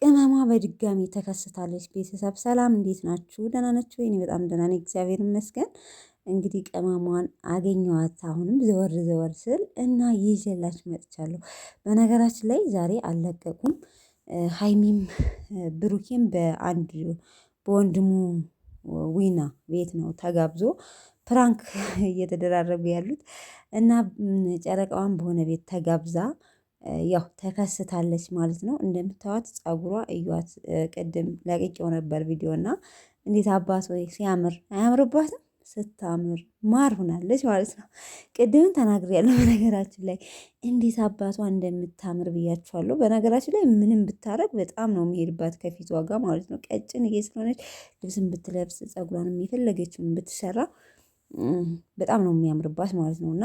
ቅመሟ በድጋሚ ተከስታለች። ቤተሰብ ሰላም እንዴት ናችሁ? ደህና ናችሁ? እኔ በጣም ደህና ነኝ፣ እግዚአብሔር ይመስገን። እንግዲህ ቅመሟን አገኘኋት አሁንም ዘወር ዘወር ስል እና ይዤላችሁ መጥቻለሁ። በነገራችን ላይ ዛሬ አልለቀቁም። ሀይሚም ብሩኬም በወንድሙ ዊና ቤት ነው ተጋብዞ ፕራንክ እየተደራረጉ ያሉት እና ጨረቃዋን በሆነ ቤት ተጋብዛ ያው ተከስታለች ማለት ነው። እንደምታዩት ፀጉሯ እዩዋት። ቅድም ለቅቄው ነበር ቪዲዮ እና እንዴት አባት ወይ ሲያምር አያምርባትም? ስታምር ማር ሆናለች ማለት ነው። ቅድምን ተናግሬያለሁ በነገራችን ላይ እንዴት አባቷ እንደምታምር ብያችኋለሁ። በነገራችን ላይ ምንም ብታረግ በጣም ነው የሚሄድባት ከፊቷ ጋር ማለት ነው። ቀጭን ስለሆነች ልብስን ብትለብስ ፀጉሯንም የፈለገችውን ብትሰራ በጣም ነው የሚያምርባት ማለት ነው። እና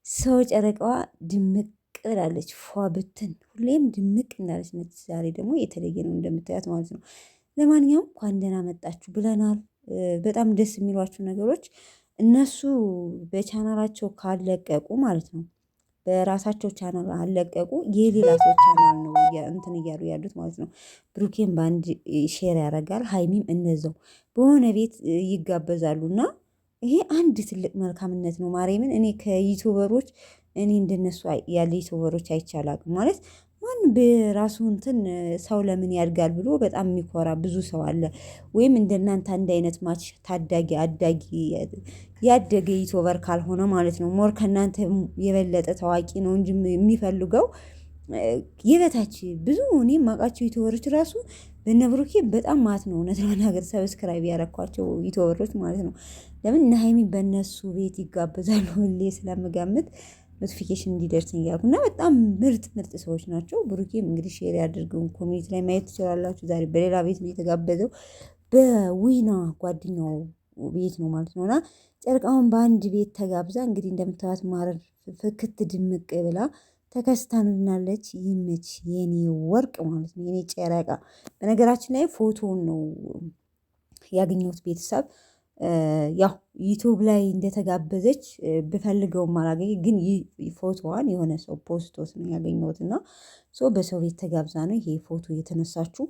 ሰው ጨረቃዋ ድምቅ ብላለች ፏ ብትን ሁሌም ድምቅ እንዳለች ነች። ዛሬ ደግሞ የተለየ ነው እንደምታያት ማለት ነው። ለማንኛውም እንኳን ደህና መጣችሁ ብለናል። በጣም ደስ የሚሏችሁ ነገሮች እነሱ በቻናላቸው ካለቀቁ ማለት ነው፣ በራሳቸው ቻናል አለቀቁ፣ የሌላ ሰው ቻናል ነው እንትን እያሉ ያሉት ማለት ነው። ብሩኬን በአንድ ሼር ያደርጋል፣ ሀይሚም እነዛው በሆነ ቤት ይጋበዛሉ እና ይሄ አንድ ትልቅ መልካምነት ነው። ማርያምን እኔ ከዩቱበሮች እኔ እንደነሱ ያለ ዩቱበሮች አይቻላቅም ማለት ማን በራሱ እንትን ሰው ለምን ያድጋል ብሎ በጣም የሚኮራ ብዙ ሰው አለ። ወይም እንደናንተ አንድ አይነት ማች ታዳጊ አዳጊ ያደገ ዩቱበር ካልሆነ ማለት ነው። ሞር ከእናንተ የበለጠ ታዋቂ ነው እንጂ የሚፈልገው የበታች ብዙ እኔ የማውቃቸው ዩቱበሮች ራሱ በነብሩኬ በጣም ማት ነው እውነት ለመናገር ሰብስክራይብ ያረኳቸው ዩቱበሮች ማለት ነው። ለምን እነ ሀይሚ በእነሱ ቤት ይጋበዛሉ ሁሌ ስለምገምት ኖቲፊኬሽን እንዲደርስኝ እያልኩ እና በጣም ምርጥ ምርጥ ሰዎች ናቸው። ብሩኬም እንግዲህ ሼር ያድርገውን ኮሚኒቲ ላይ ማየት ትችላላችሁ። ዛሬ በሌላ ቤት ነው የተጋበዘው፣ በዊና ጓደኛው ቤት ነው ማለት ነው። እና ጨርቃውን በአንድ ቤት ተጋብዛ እንግዲህ እንደምታዩት ማረር ፍክት ድምቅ ብላ ተከስታንልናለች። ይመች የኔ ወርቅ ማለት ነው፣ የኔ ጨረቃ። በነገራችን ላይ ፎቶውን ነው ያገኘሁት ቤተሰብ ያው ዩቱብ ላይ እንደተጋበዘች ብፈልገውም አላገኝ፣ ግን ፎቶዋን የሆነ ሰው ፖስቶት ነው ያገኘሁት እና በሰው ቤት ተጋብዛ ነው ይሄ ፎቶ የተነሳችው።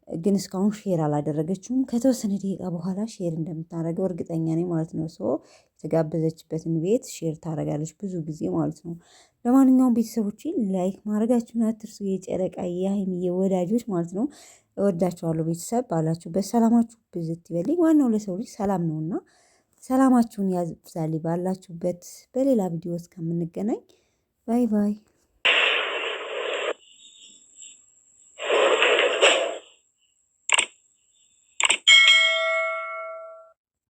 ግን እስካሁን ሼር አላደረገችውም። ከተወሰነ ደቂቃ በኋላ ሼር እንደምታደርገው እርግጠኛ ነኝ ማለት ነው። የተጋበዘችበትን ቤት ሼር ታደርጋለች ብዙ ጊዜ ማለት ነው። ለማንኛውም ቤተሰቦቼ ላይክ ማድረጋችሁን አትርሱ። የጨረቃ የሀይሚ የወዳጆች ማለት ነው። እወዳችኋለሁ ቤተሰብ። ባላችሁበት ሰላማችሁ ብዝት ይበልኝ። ዋናው ለሰው ልጅ ሰላም ነውና ሰላማችሁን ያብዛልኝ ባላችሁበት። በሌላ ቪዲዮ እስከምንገናኝ ባይ ባይ።